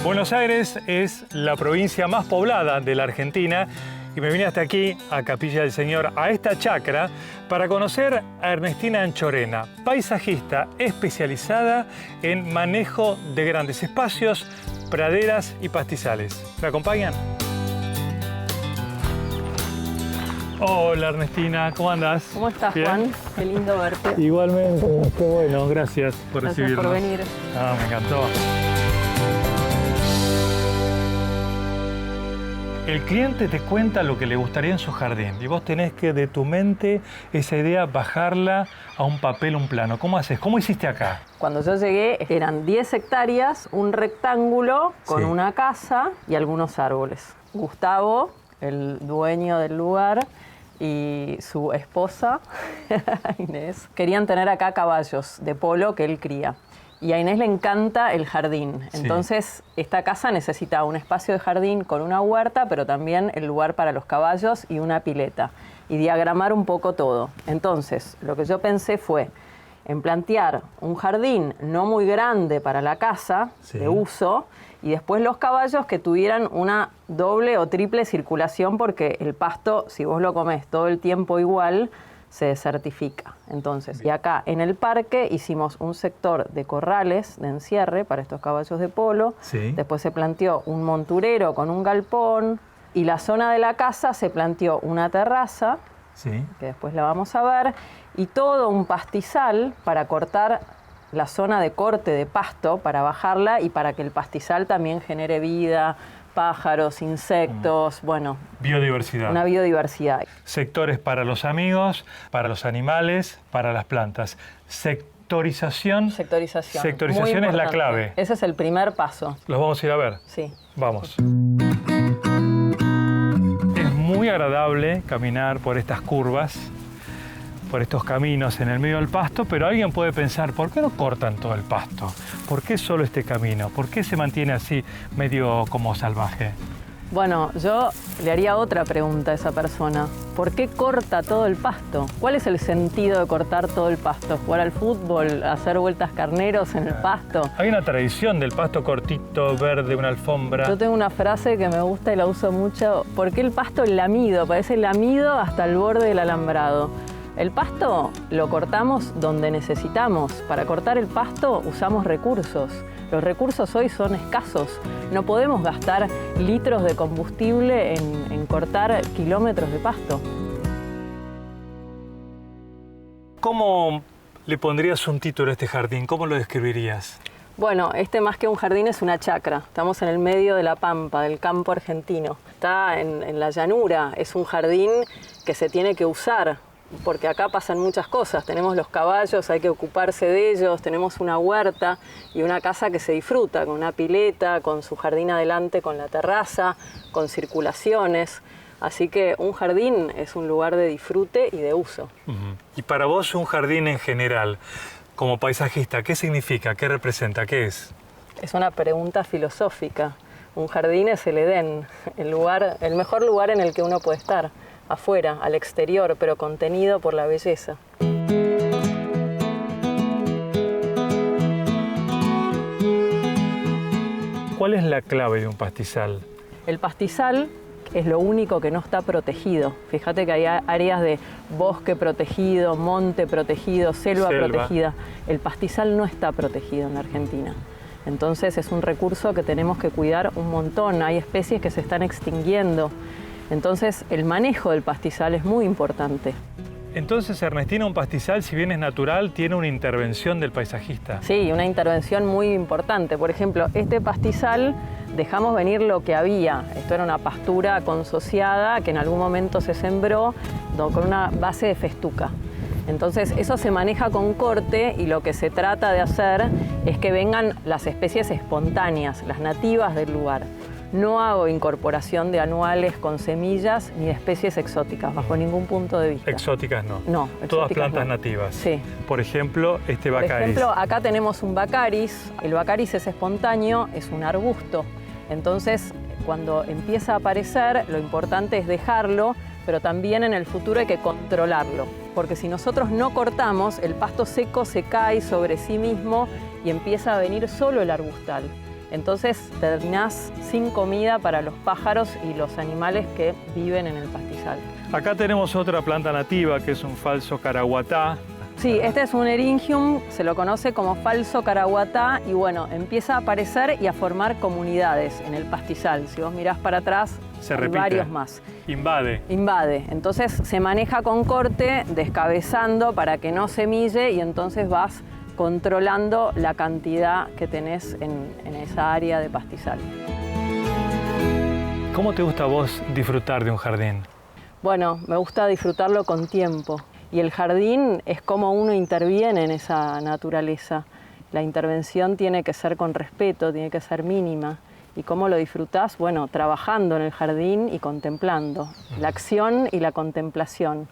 Buenos Aires es la provincia más poblada de la Argentina y me vine hasta aquí, a Capilla del Señor, a esta chacra, para conocer a Ernestina Anchorena, paisajista especializada en manejo de grandes espacios, praderas y pastizales. ¿Me acompañan? Hola Ernestina, ¿cómo andás? ¿Cómo estás, ¿Bien? Juan? Qué lindo verte. Igualmente, qué bueno, gracias por recibirnos. Gracias por venir. Me encantó. El cliente te cuenta lo que le gustaría en su jardín y vos tenés que de tu mente esa idea bajarla a un papel, un plano. ¿Cómo haces? ¿Cómo hiciste acá? Cuando yo llegué eran 10 hectáreas, un rectángulo con una casa y algunos árboles. Gustavo, el dueño del lugar, y su esposa, Inés, querían tener acá caballos de polo que él cría. Y a Inés le encanta el jardín. Entonces, esta casa necesita un espacio de jardín con una huerta, pero también el lugar para los caballos y una pileta. Y diagramar un poco todo. Entonces, lo que yo pensé fue en plantear un jardín no muy grande para la casa de uso, y después los caballos que tuvieran una doble o triple circulación, porque el pasto, si vos lo comés todo el tiempo igual, se desertifica. Entonces, y acá en el parque hicimos un sector de corrales de encierre para estos caballos de polo. Después se planteó un monturero con un galpón, y la zona de la casa se planteó una terraza, que después la vamos a ver, y todo un pastizal para cortar la zona de corte de pasto, para bajarla y para que el pastizal también genere vida, pájaros, insectos, bueno. Biodiversidad. Una biodiversidad. Sectores para los amigos, para los animales, para las plantas. Sectorización. Sectorización. Sectorización es la clave. Ese es el primer paso. ¿Los vamos a ir a ver? Sí. Vamos. Es muy agradable caminar por estas curvas, por estos caminos en el medio del pasto, pero alguien puede pensar, ¿por qué no cortan todo el pasto? ¿Por qué solo este camino? ¿Por qué se mantiene así medio como salvaje? Bueno, yo le haría otra pregunta a esa persona. ¿Por qué corta todo el pasto? ¿Cuál es el sentido de cortar todo el pasto? ¿Jugar al fútbol? ¿Hacer vueltas carneros en el pasto? Hay una tradición del pasto cortito, verde, una alfombra. Yo tengo una frase que me gusta y la uso mucho. ¿Por qué el pasto lamido? Parece lamido hasta el borde del alambrado. El pasto lo cortamos donde necesitamos. Para cortar el pasto usamos recursos. Los recursos hoy son escasos. No podemos gastar litros de combustible en cortar kilómetros de pasto. ¿Cómo le pondrías un título a este jardín? ¿Cómo lo describirías? Bueno, este más que un jardín es una chacra. Estamos en el medio de la pampa, del campo argentino. Está en la llanura. Es un jardín que se tiene que usar, porque acá pasan muchas cosas. Tenemos los caballos, hay que ocuparse de ellos, tenemos una huerta y una casa que se disfruta, con una pileta, con su jardín adelante, con la terraza, con circulaciones. Así que un jardín es un lugar de disfrute y de uso. Y para vos un jardín en general, como paisajista, ¿qué significa? ¿Qué representa? ¿Qué es? Es una pregunta filosófica. Un jardín es el Edén, el mejor lugar en el que uno puede estar. Afuera, al exterior, pero contenido por la belleza. ¿Cuál es la clave de un pastizal? El pastizal es lo único que no está protegido. Fíjate que hay áreas de bosque protegido, monte protegido, selva protegida. El pastizal no está protegido en la Argentina. Entonces es un recurso que tenemos que cuidar un montón. Hay especies que se están extinguiendo. Entonces, el manejo del pastizal es muy importante. Entonces, Ernestina, un pastizal, si bien es natural, tiene una intervención del paisajista. Sí, una intervención muy importante. Por ejemplo, este pastizal dejamos venir lo que había. Esto era una pastura consociada que en algún momento se sembró con una base de festuca. Entonces, eso se maneja con corte y lo que se trata de hacer es que vengan las especies espontáneas, las nativas del lugar. No hago incorporación de anuales con semillas ni de especies exóticas, bajo ningún punto de vista. Exóticas no. No, todas plantas no. nativas. Sí. Por ejemplo, este baccaris. Por ejemplo, acá tenemos un baccaris. El baccaris es espontáneo, es un arbusto. Entonces, cuando empieza a aparecer, lo importante es dejarlo, pero también en el futuro hay que controlarlo. Porque si nosotros no cortamos, el pasto seco se cae sobre sí mismo y empieza a venir solo el arbustal. Entonces terminás sin comida para los pájaros y los animales que viven en el pastizal. Acá tenemos otra planta nativa que es un falso caraguatá. Sí, este es un Eryngium, se lo conoce como falso caraguatá y bueno, empieza a aparecer y a formar comunidades en el pastizal. Si vos mirás para atrás, hay varios más. Invade. Invade. Entonces se maneja con corte, descabezando para que no semille y entonces vas controlando la cantidad que tenés en esa área de pastizal. ¿Cómo te gusta a vos disfrutar de un jardín? Bueno, me gusta disfrutarlo con tiempo. Y el jardín es como uno interviene en esa naturaleza. La intervención tiene que ser con respeto, tiene que ser mínima. ¿Y cómo lo disfrutás? Bueno, trabajando en el jardín y contemplando. La acción y la contemplación.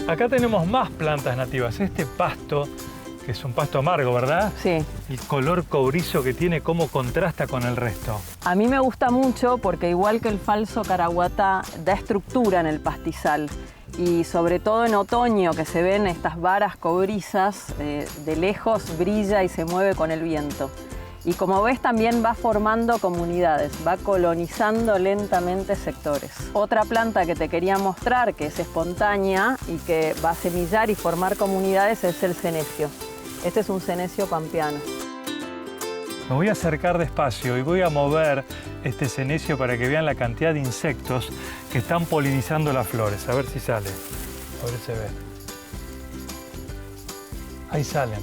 Acá tenemos más plantas nativas. Este pasto, que es un pasto amargo, ¿verdad? Sí. El color cobrizo que tiene, ¿cómo contrasta con el resto? A mí me gusta mucho porque igual que el falso caraguatá, da estructura en el pastizal. Y sobre todo en otoño, que se ven estas varas cobrizas, de lejos brilla y se mueve con el viento. Y como ves, también va formando comunidades, va colonizando lentamente sectores. Otra planta que te quería mostrar, que es espontánea y que va a semillar y formar comunidades, es el senecio. Este es un senecio pampeano. Me voy a acercar despacio y voy a mover este senecio para que vean la cantidad de insectos que están polinizando las flores. A ver si sale. A ver si se ve. Ahí salen.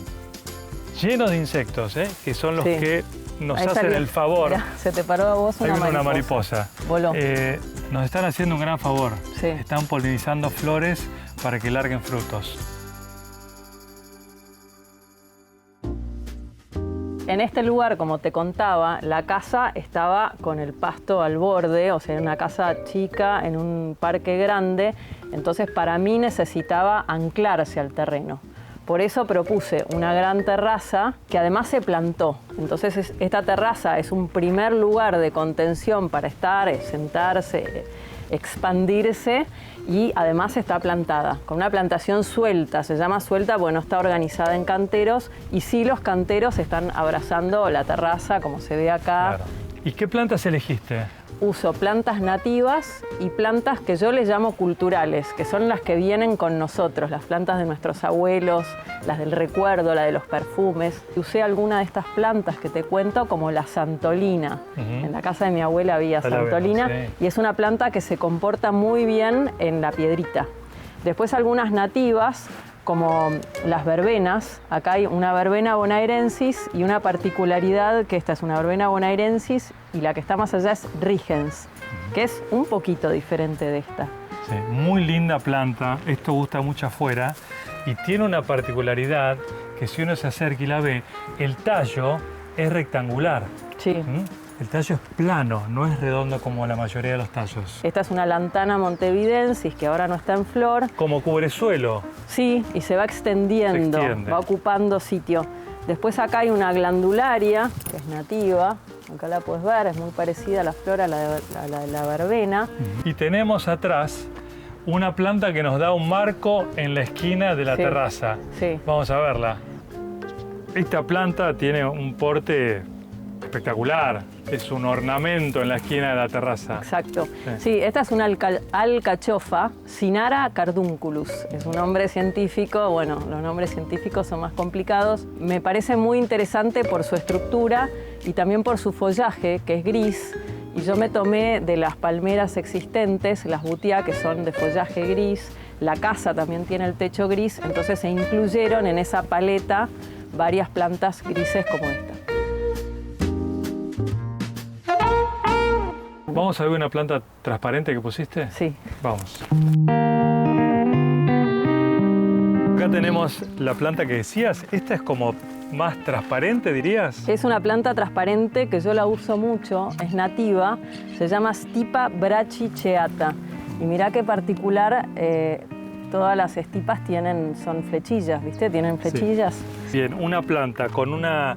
Llenos de insectos, que son los que nos Ahí hacen salió. el favor. Mirá, se te paró a vos una mariposa. Hay una mariposa. Voló. Nos están haciendo un gran favor. Sí. Están polinizando flores para que larguen frutos. En este lugar, como te contaba, la casa estaba con el pasto al borde, o sea, una casa chica en un parque grande, entonces para mí necesitaba anclarse al terreno. Por eso propuse una gran terraza que además se plantó. Entonces esta terraza es un primer lugar de contención para estar, sentarse, expandirse y además está plantada, con una plantación suelta. Se llama suelta porque no está organizada en canteros y sí los canteros están abrazando la terraza como se ve acá. Claro. ¿Y qué plantas elegiste? Uso plantas nativas y plantas que yo les llamo culturales, que son las que vienen con nosotros, las plantas de nuestros abuelos, las del recuerdo, la de los perfumes. Usé alguna de estas plantas que te cuento, como la santolina. En la casa de mi abuela había santolina, y es una planta que se comporta muy bien en la piedrita. Después algunas nativas, como las verbenas. Acá hay una verbena bonaerensis y una particularidad, que esta es una verbena bonaerensis y la que está más allá es rigens, que es un poquito diferente de esta. Sí, muy linda planta, esto gusta mucho afuera y tiene una particularidad que si uno se acerca y la ve, el tallo es rectangular. Sí. El tallo es plano, no es redondo como la mayoría de los tallos. Esta es una lantana montevidensis que ahora no está en flor. Como cubre suelo. Sí, y se va extendiendo, va ocupando sitio. Después acá hay una glandularia, que es nativa. Acá la puedes ver, es muy parecida a la flor a la de la verbena. Y tenemos atrás una planta que nos da un marco en la esquina de la terraza. Sí. Vamos a verla. Esta planta tiene un porte espectacular. Es un ornamento en la esquina de la terraza. Exacto. Sí, esta es una alcachofa, Cinara cardunculus. Es un nombre científico, bueno, los nombres científicos son más complicados. Me parece muy interesante por su estructura y también por su follaje, que es gris. Y yo me tomé de las palmeras existentes, las butiá, que son de follaje gris. La casa también tiene el techo gris, entonces se incluyeron en esa paleta varias plantas grises como esta. ¿Vamos a ver una planta transparente que pusiste? Sí. Vamos. Acá tenemos la planta que decías. Esta es como más transparente, dirías. Es una planta transparente que yo la uso mucho, es nativa, se llama Stipa brachychaeata. Y mirá qué particular, todas las estipas son flechillas, ¿viste? Tienen flechillas. Sí. Bien, una planta con una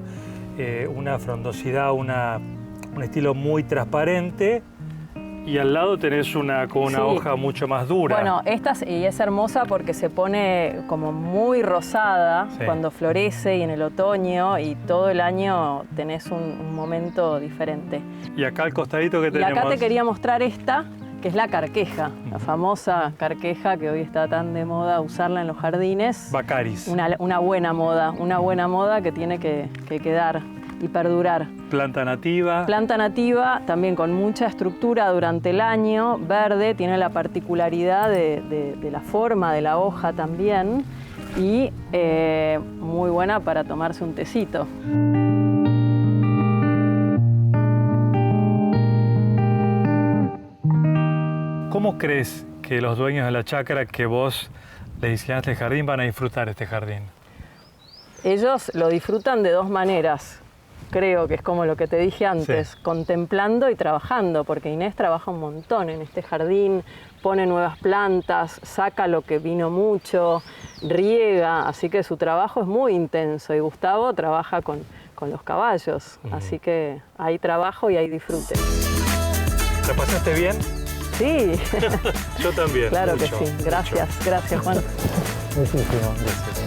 frondosidad, un estilo muy transparente Y al lado tenés una con una Sí. hoja mucho más dura. Bueno, y es hermosa porque se pone como muy rosada Sí. cuando florece y en el otoño, y todo el año tenés un momento diferente. Y acá al costadito que Y tenemos. acá te quería mostrar esta, que es la carqueja, la famosa carqueja que hoy está tan de moda usarla en los jardines. Baccaris. Una buena moda que tiene que quedar y perdurar. Planta nativa. Planta nativa, también con mucha estructura durante el año, verde, tiene la particularidad de la forma de la hoja también, y muy buena para tomarse un tecito. ¿Cómo crees que los dueños de la chacra que vos le diseñaste el jardín van a disfrutar este jardín? Ellos lo disfrutan de dos maneras. Creo que es como lo que te dije antes, Sí. contemplando y trabajando, porque Inés trabaja un montón en este jardín, pone nuevas plantas, saca lo que vino mucho, riega, así que su trabajo es muy intenso, y Gustavo trabaja con los caballos, así que hay trabajo y hay disfrute. ¿La pasaste bien? Sí, Yo también. claro mucho, que sí. Gracias, mucho. gracias Juan. Muchísimo, gracias.